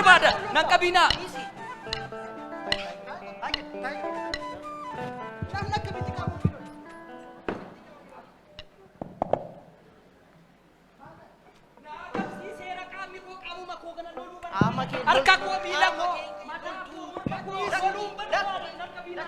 barbaada nan qabina. Harka koo miila koo mataa koo soluun barbaada nan qabina.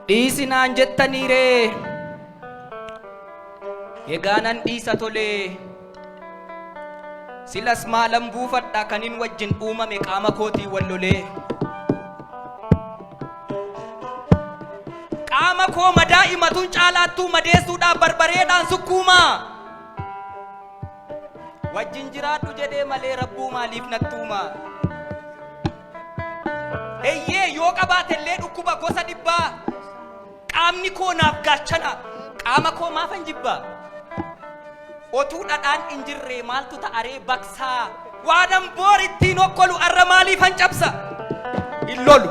Dhiisinaan jettaniire eegaanan dhiisa tole silas maalan buufadha kanin wajjin uumame qaama kootii wallolee qaama koo madaa'imatuun caalaattuu madeessuudhaaf barbareedhaan sukkuumaa wajjin jiraadhu jedhee malee rabbuu maaliif nattuumaa eeyyee yoo qabaatellee dhukkuba gosa dhibbaa qaamni koo naaf gaachana qaama koo maafan jibba otuu dhadhaan hin jirre maaltu ta'aree baksaa waanan boor ittiin okkolu arra maaliifan cabsa hin lolu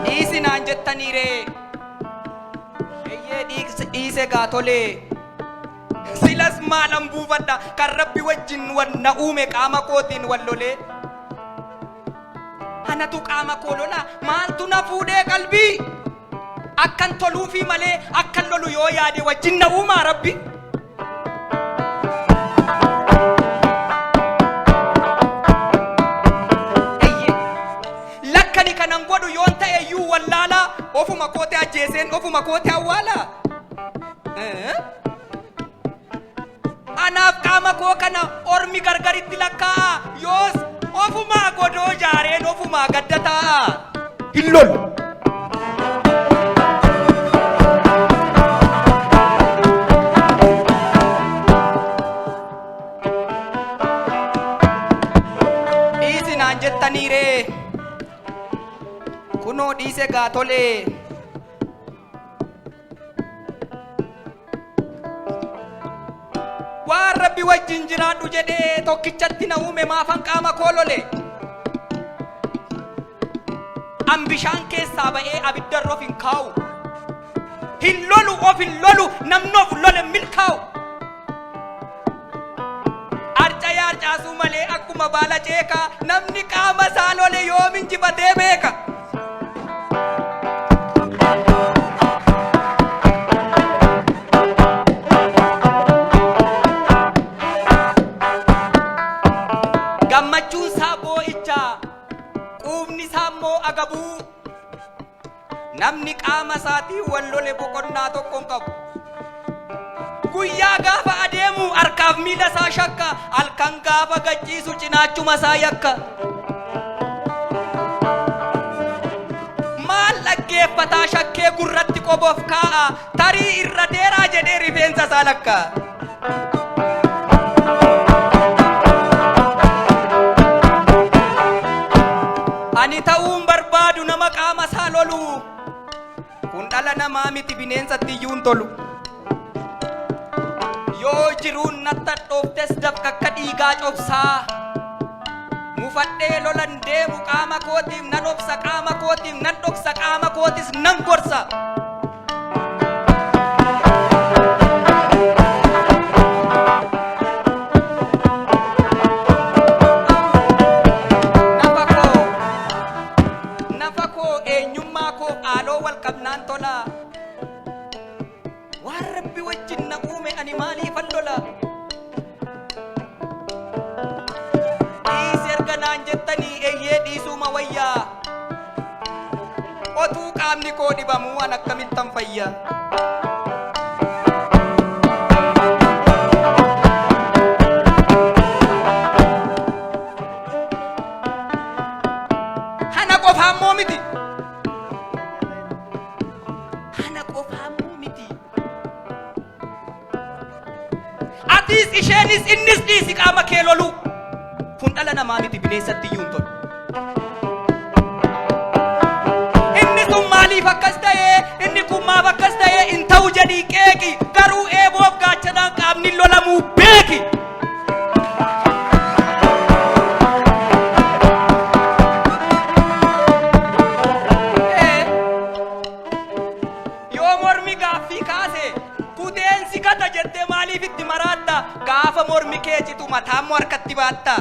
dhiisinaan jettaniire eeyyee dhiise gaatolee silas maalan buufadha kan rabbi wajjin wanna uume qaama kootiin wallolee anatu qaama koo lola maaltu na fuudhee qalbii akkan toluufi malee akkan lolu yoo yaade wajjin na uumaa rabbi lakkani kanan godhu yoon ta'eyyuu wallaalaa ofuma koote ajjeeseen ofuma koote awwaalaa anaaf qaama koo kana ormi gargaritti lakkaa'a yoos ofumaa godoo jaareen ofumaa gadda taa'a hin lolu dhiisinaan jettaniire kunoo dhiise gaatolee waan rabbi wajjin jiraadhu jedhee tokkichatti na uume maafan qaama koo lole an bishaan keessaa ba'ee abiddarroof hin kaa'u hin lolu of hin lolu namnoof lole milkaa'u arcaya arcaasuu malee akkuma baala ceekaa namni qaama isaa lole yoomin jibatee beeka gammachuun isaa boo'icha quubni isaa immoo agabuu namni qaama isaatii wal lole boqonnaa tokkoon qabu guyyaa gaafa adeemu harkaaf miila isaa shakka halkan gaafa gachiisu cinaachuma isaa yakka maal dhaggeeffataa shakkee gurratti qoboof kaa'a tarii irra deeraa jedhee rifeensa isaa lakka ani ta'uun barbaadu nama qaama isaa lolu kun dhala namaa miti bineensatti iyyuun tolu yoo jiruun natta dhooftes dafqa akka dhiigaa cobsaa mufadhee lolan deemu qaama kootiif nan obsa qaama kootiif nan dhoksa qaama kootis nan gorsa otuu qaamni koo dhibamuu an akkamittan fayya hana qofaammoo miti Atis isheenis innis dhiisi qaama kee lolu. Kun dhala namaa miti bineensatti iyyuu hin tolu. Inni sun maaliif akkas ta'ee inni kun maaf akkas ta'ee hin ta'u jedhii qeeqi. Garuu eeboof gaachanaan qaamni lolamuu beeki. Yoo mormi gaaffii kaase kuteensi kata jettee maaliif itti maraatta? Gaafa mormi kee citu mataan moo harkatti baatta?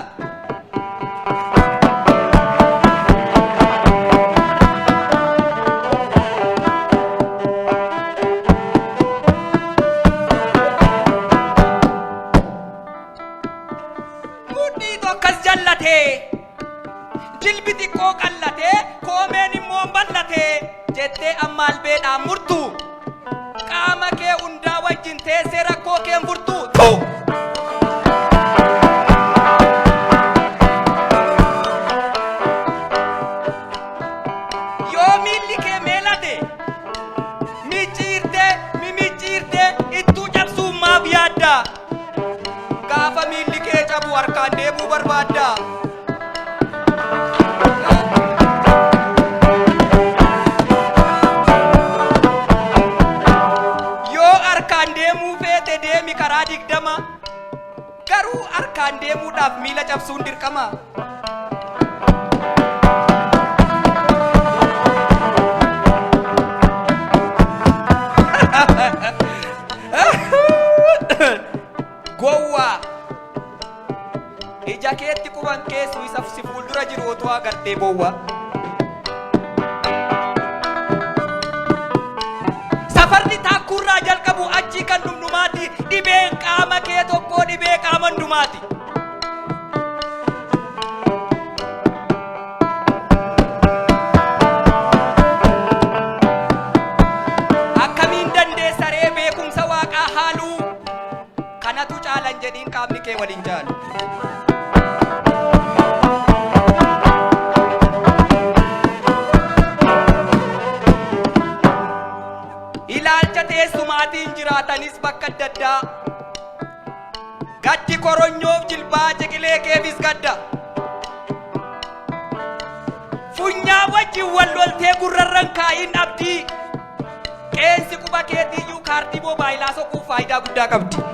Mudhii tokkas jallatee jilbi xiqqoo qallatee koomeen immoo ballatee jettee amma albeedhaan murtu qaama kee hundaa wajjin teessee rakkoo kee furtu. Yoo miilli kee meelate mimicciirtee ittuu cabsuun maaf yaadda? Gaafa miilli kee cabu harkaan deemuu barbaadda? Deemi karaa 20 garuu harkaan deemuudhaaf miila cabsuun dirqama. Gowwaa ija keetti quban keessu isa si fuuldura jiru otoo agartee bowwaa. Safarri taakkurraa jalqabu achii kan dhumdhumaati. Dhibeen qaama kee tokkoo dhibee qaama hundumaati. Akkamiin dandeessa ree beekumsa waaqaa haaluu? Kanatu caalan jedhiin qaamni kee waliin jaalu. Ilaalcha teessumaatiin jiraatanis bakka adda addaa. Gaddi koronyoof jilbaa jiqilee keefis gadda. Funyaa wajjin wal loltee gurrarran kaa'iin abdii. Qeensi quba keetiiyyuu kaardii moobaayilaa soquuf faayidaa guddaa qabdi.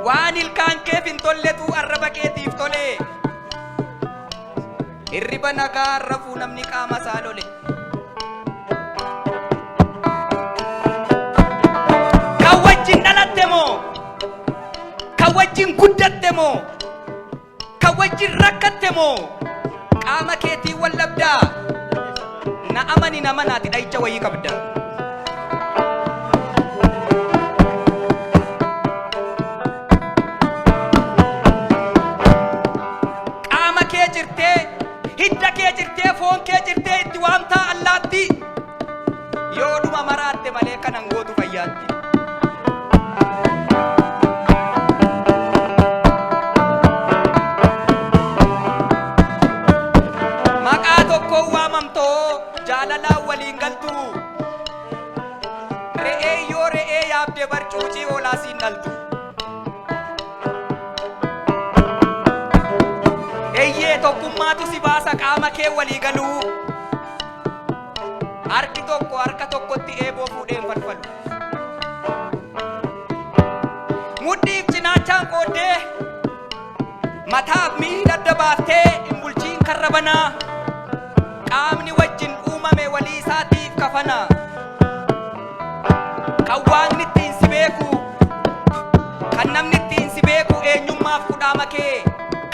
Waan ilkaan keef hin tolletu arraba keetiif tole. Hirriba nagaa rafuu namni qaama isaa lole. Kan wajjin dhalatte moo? Kan wajjin guddatte moo? Kan wajjin rakkatte moo? Qaama keetii wal dhabdaa. Na amani nama naati dhayicha wayii qabda. Hidda kee jirtee foon kee jirtee itti waamtaa allaatti. Yoo dhuma maraatte malee kanan gootu fayyaatti. Maqaa tokkoon waamamtoo jaalalaan waliin galtu. Re'ee yoo re'ee yaabde barcuucii hoolaa siin dhaltu. Eeyyee tokkummaatu si baasa qaama kee walii galuu. Harki tokko harka tokkotti eeboo fuudheen falfalu. Mudhiif cinaachaan qooddee mataaf miila adda baaftee hin bulchiin karra banaa. Qaamni wajjin uumame walii isaatiif kafana. Kan waaqni ittiin si beeku, kan namni ittiin si beeku eenyummaaf kudhaama kee.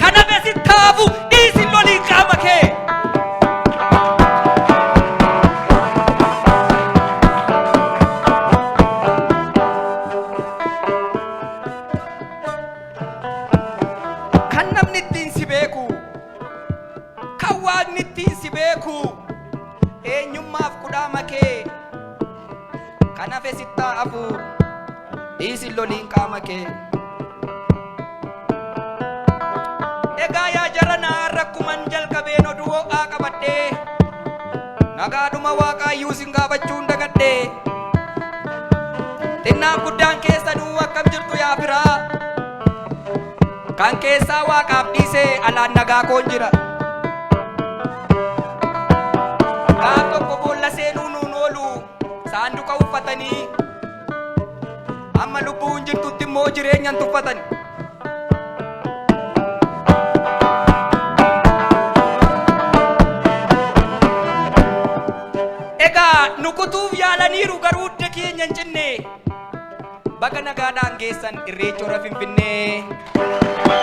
Kana beesittaafu dhiisin lolii qaama kee. Kan namni ittiin si beeku, kan waaqni ittiin si beeku eenyummaaf kudhaama kee. Kana beesittaafu dhiisin loliin qaama kee. Egaa yaa jaranaa rakkuman jalqabe. qabeen oduu ho'aa qabadhee nagaadhuma waaqayyuu sin gaafachuun dagadhee xinnaan guddaan keessanuu akkam jirtu yaa firaa kan keessaa waaqaaf dhiisee alaan nagaa koon jira gaaf tokko boolla seenuu nuun oolu saanduqa uffatanii amma lubbuun jirtutti immoo jireenyan tuffatan egaa nukutuuf yaalaniiru garuu hidda keenya hin cinne baga nagaadhaan geessan irreechora Finfinnee.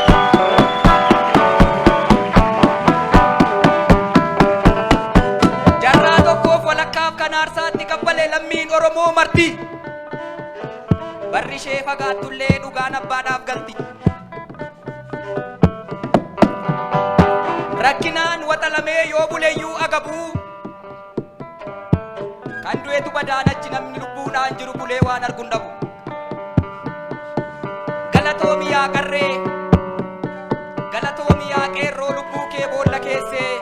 Jarraa tokkoof walakkaaf kan aarsaatti kabbalee lammiin Oromoo marti barri ishee fagaattullee dhugaan abbaadhaaf galti rakkinaan waxalamee yoo buleeyyuu agabuu kan du'etu badaanachi namni lubbuudhaan jiru bulee waan arguun dhabu galatoomi yaa qarree galatoomi yaa qeerroo lubbuu kee boolla keessee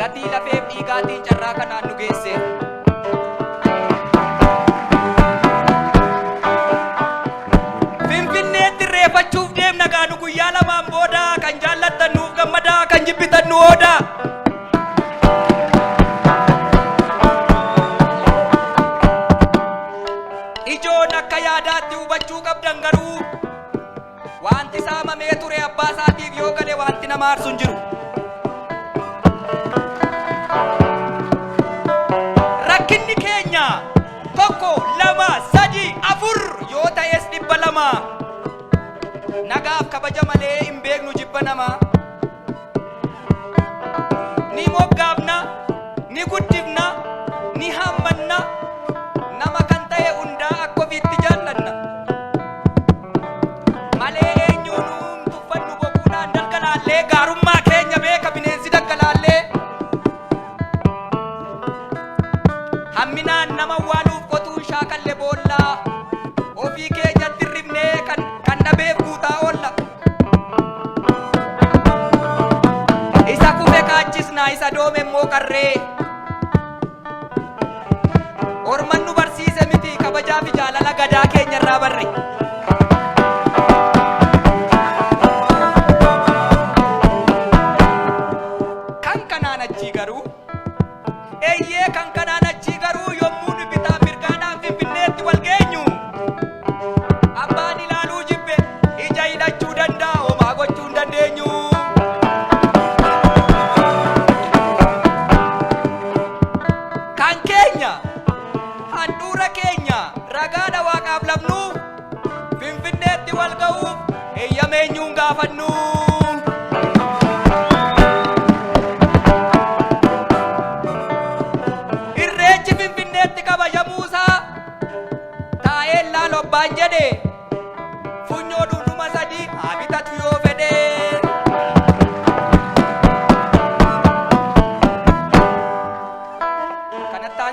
gatii lafeef dhiigaatiin carraa kanaan nu geesse Finfinneetti irreeffachuuf deemna gaanu guyyaa lamaan booda kan jaallattannuuf gammadaa kan jibbitannu oodaa ijoon akka yaadaatti hubachuu qabdan garuu wanti saamamee ture abbaa isaatiif yoo gale wanti nama aarsu hin jiru rakkinni keenya tokko lama sadi afur yoo ta'es 200 nagaaf kabaja malee hin beeknu jibba namaa ni moggaafna ni guddifna ni hammanna nama kan ta'e hundaa akka ofiitti jaallanna malee eenyuun tuffannu boquudhaan dalgalaallee gaarummaa keenya beeka bineensi daggalaallee hamminaan nama waaluuf qotuun shaakalle boollaa ofii keenyatti rifnee kan dhabeef guutaa oolla isa kufe kaachisnaa isa doome immoo qarree orman nu barsiise miti kabajaa fi jaalala gadaa keenya irraa barre kan kanaan achii garuu eeyyee kan kanaan achii garuu yommuu nu bitaa mirgaadhaan Finfinneetti wal geenyu abbaan ilaaluu jibbe ija hidhachuu danda'a homaa gochuu hin dandeenyu kan keenya handhuura keenya ragaadha waaqaaf labnuuf Finfinneetti wal ga'uuf eeyyameenyuun gaafannu irreechi Finfinneetti kabajamuusaa taa'ee laalobbaan jedhe